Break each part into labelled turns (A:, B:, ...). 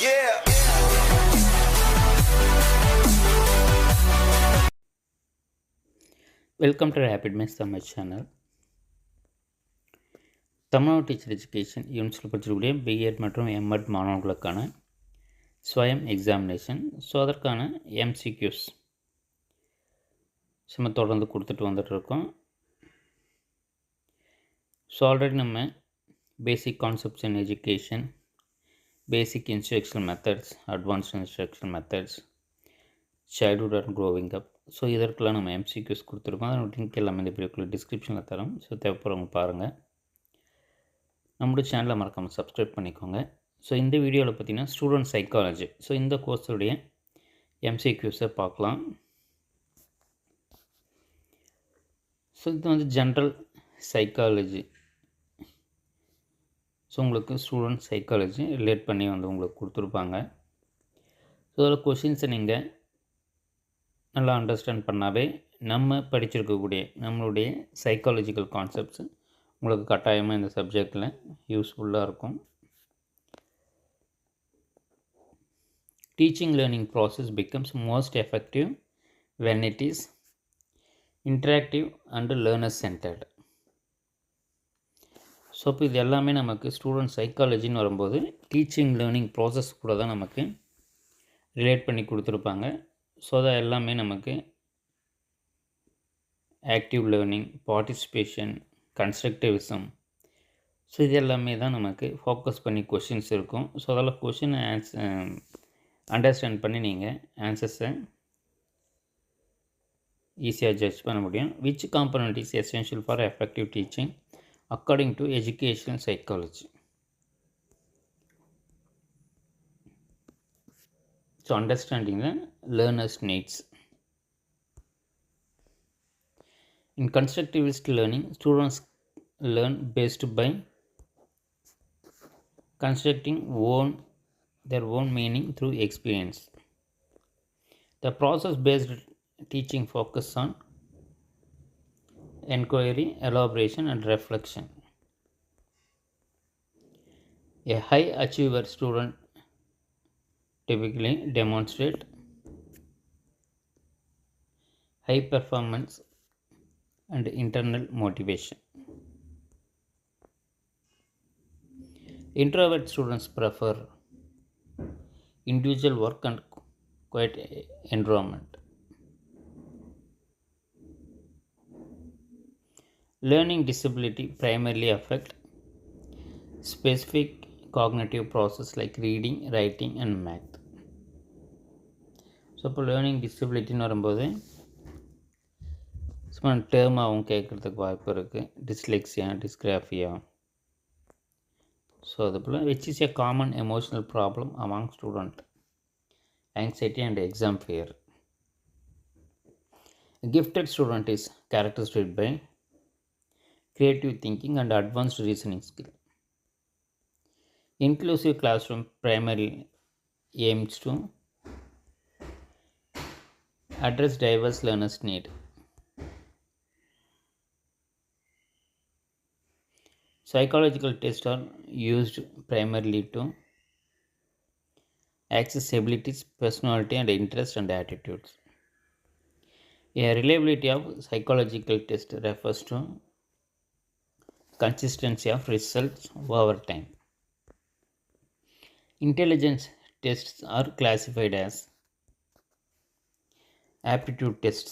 A: Yeah.
B: Welcome to rapid miss Tamil channel. Tamil Nadu teacher education யூனிவர்சிட்டியில் படிச்சிருக்கக்கூடிய BEd மற்றும் எம்எட் மாணவர்களுக்கான ஸ்வயம் எக்ஸாமினேஷன். ஸோ அதற்கான எம்சிக்யூஸ் நம்ம தொடர்ந்து கொடுத்துட்டு வந்துட்டுருக்கோம். ஸோ ஆல்ரெடி நம்ம பேசிக் concepts in education, basic instructional methods, advanced instructional methods, childhood and growing up, so இதற்கெல்லாம் நம்ம எம்சிக்யூஸ் கொடுத்துருக்கோம். அதோட லிங்க் எல்லாமே இந்த வீடியோக்குள்ள டிஸ்கிரிப்ஷனில் தரோம். ஸோ தேவைப்படுறவங்க பாருங்கள். நம்மளுடைய சேனலை மறக்காமல் சப்ஸ்கிரைப் பண்ணிக்கோங்க. ஸோ இந்த வீடியோவில் பார்த்திங்கன்னா ஸ்டூடெண்ட் சைக்காலஜி, ஸோ இந்த கோர்ஸுடைய எம்சிக்யூஸை பார்க்கலாம். ஸோ இது வந்து ஜென்ரல் சைக்காலஜி. ஸோ உங்களுக்கு ஸ்டூடெண்ட் சைக்காலஜி ரிலேட் பண்ணி வந்து உங்களுக்கு கொடுத்துருப்பாங்க. ஸோ அதில் கொஷின்ஸை நீங்கள் நல்லா அண்டர்ஸ்டாண்ட் பண்ணாவே நம்ம படிச்சிருக்கக்கூடிய நம்மளுடைய சைக்காலஜிக்கல் கான்செப்ட்ஸ் உங்களுக்கு கட்டாயமாக இந்த சப்ஜெக்டில் யூஸ்ஃபுல்லாக இருக்கும். Teaching learning process becomes most effective when it is interactive and learner centered. So இப்போ இது எல்லாமே நமக்கு ஸ்டூடெண்ட் சைக்காலஜின்னு வரும்போது டீச்சிங் லேர்னிங் ப்ராசஸ் கூட தான் நமக்கு ரிலேட் பண்ணி கொடுத்துருப்பாங்க. ஸோ அது எல்லாமே நமக்கு ஆக்டிவ் லேர்னிங், பார்ட்டிசிபேஷன், கன்ஸ்ட்ரக்டிவிசம், ஸோ இது எல்லாமே தான் நமக்கு ஃபோக்கஸ் பண்ணி கொஷின்ஸ் இருக்கும். ஸோ அதில் கொஷினை அண்டர்ஸ்டாண்ட் பண்ணி நீங்கள் ஆன்சர்ஸை ஈஸியாக ஜட்ஜ் பண்ண முடியும். Which component is essential for effective teaching according to educational psychology. So understanding the learner's needs. In constructivist learning, students learn based by constructing their own meaning through experience. The process-based teaching focuses on inquiry, elaboration, and reflection. A high achiever student typically demonstrate high performance and internal motivation. Introvert students prefer individual work and quiet environment. Learning disability primarily affect specific cognitive process like reading, writing and math. So இப்போ learning டிசபிலிட்டின்னு வரும்போது சும்மா டேர்மாகவும் கேட்குறதுக்கு வாய்ப்பு இருக்குது. Dyslexia, dysgraphia, so அது போல் which is a common emotional problem among student, anxiety and exam fear. Gifted student is characteristic by creative thinking and advanced reasoning skill. Inclusive classroom primarily aims to address diverse learners' need. Psychological tests are used primarily to assess abilities, personality, and interest and attitudes. A reliability of psychological test refers to consistency of results over time. Intelligence tests are classified as aptitude tests.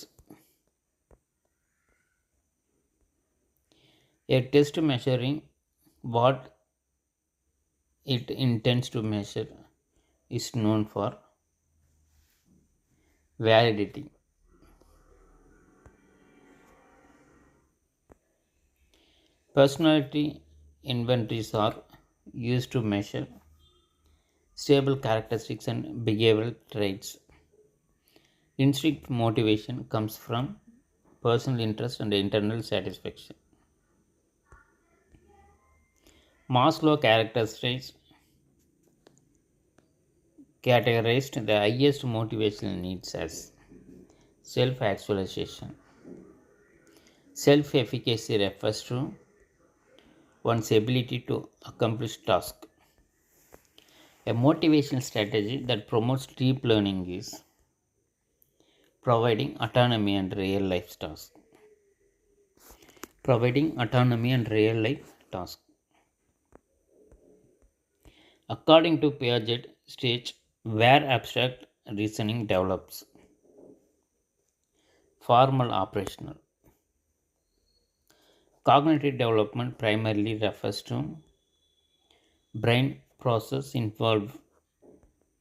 B: A test measuring what it intends to measure is known for validity. Personality inventories are used to measure stable characteristics and behavioral traits. Intrinsic motivation comes from personal interest and internal satisfaction. Maslow categorized the highest motivational needs as self-actualization. Self-efficacy refers to one's ability to accomplish tasks. A motivational strategy that promotes deep learning is providing autonomy and real life tasks. Providing autonomy and real life tasks. According to Piaget, stage where abstract reasoning develops. Formal operational. Cognitive development primarily refers to brain process involved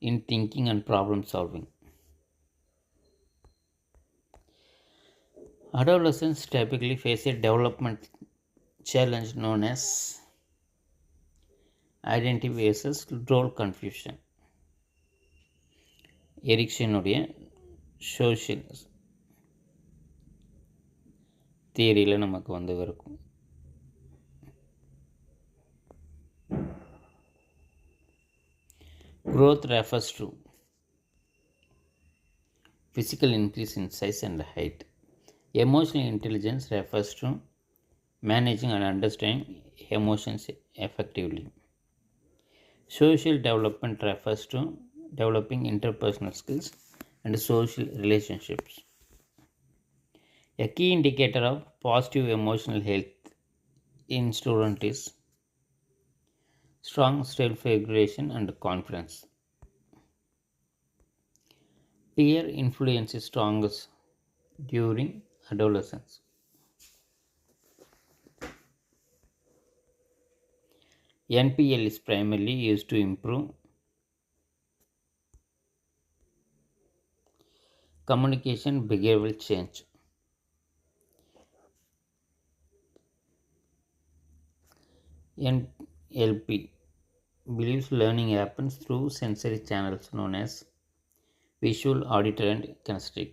B: in thinking and problem solving. Adolescents typically face a development challenge known as identity versus role confusion. எரிக்சனுடைய social தியரியில் நமக்கு இருக்கும். Growth refers to physical increase in size and height. Emotional intelligence refers to managing and understanding emotions effectively. Social development refers to developing interpersonal skills and social relationships. A key indicator of positive emotional health in student is strong self-regulation and confidence. Peer influence is strongest during adolescence. NPL is primarily used to improve communication behavioral change. NLP believes learning happens through sensory channels known as visual, auditory, and kinesthetic.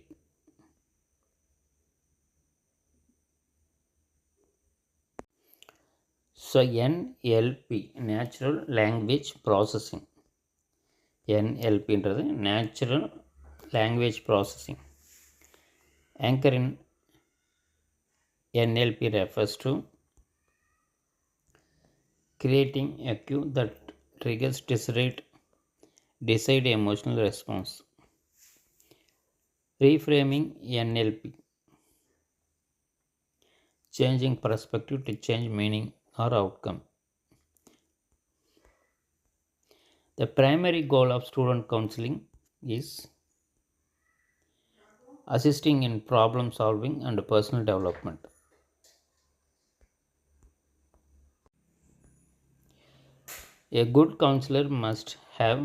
B: So NLP, natural language processing. NLP என்றது natural language processing. Anchor in NLP refers to creating a cue that triggers desired emotional response. Reframing NLP, changing perspective to change meaning or outcome. The primary goal of student counseling is assisting in problem solving and personal development. A good counselor must have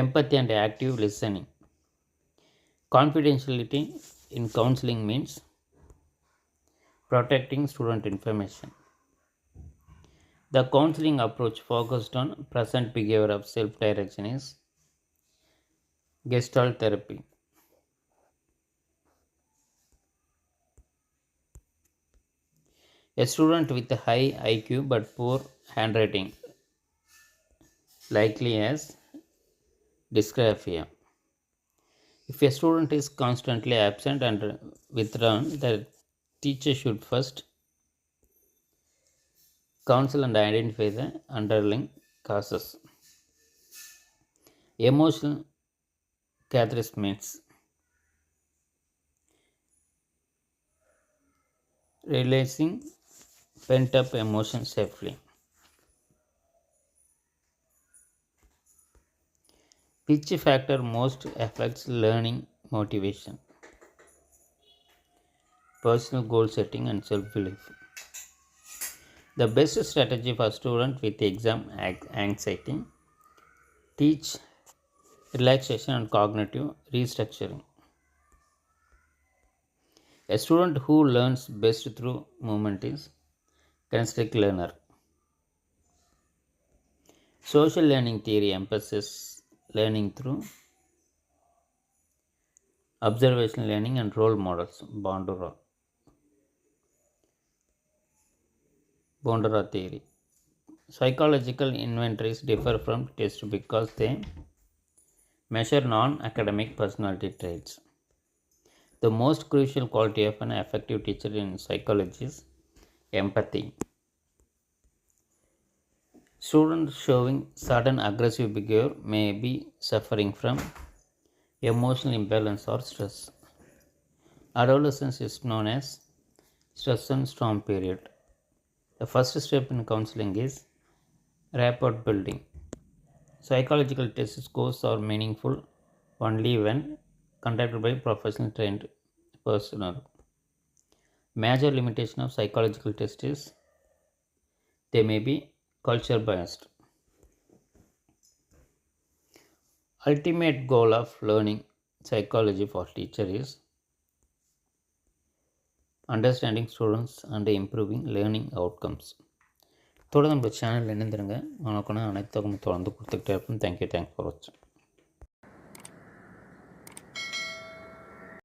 B: empathy and active listening. Confidentiality in counseling means protecting student information. The counseling approach focused on present behavior of self-direction is Gestalt therapy. A student with a high IQ but poor handwriting likely has dysgraphia. If a student is constantly absent and withdrawn, the teacher should first counsel and identify the underlying causes. Emotional catharsis means releasing pent up emotions safely. Which factor most affects learning motivation? Personal goal setting and self belief. The best strategy for students with exam anxiety: teach relaxation and cognitive restructuring. A student who learns best through movement is kinesthetic learner. Social learning theory emphasizes learning through observational learning and role models. Bondura theory. Psychological inventories differ from tests because they measure non-academic personality traits. The most crucial quality of an effective teacher in psychology is empathy. Students showing sudden aggressive behavior may be suffering from emotional imbalance or stress. Adolescence is known as stress and storm period. The first step in counseling is rapport building. Psychological test scores are meaningful only when conducted by professional trained personnel. Major limitation of psychological test is they may be culture biased. Ultimate goal of learning psychology for teacher is understanding students and improving learning outcomes. தொடர்ந்து நம்ம channel இணைந்திருங்க. உனக்கான அனைத்து தகவலும் தொடர்ந்து கொடுத்துக்கிட்டே இருப்போம். Thank you for வாட்சிங்.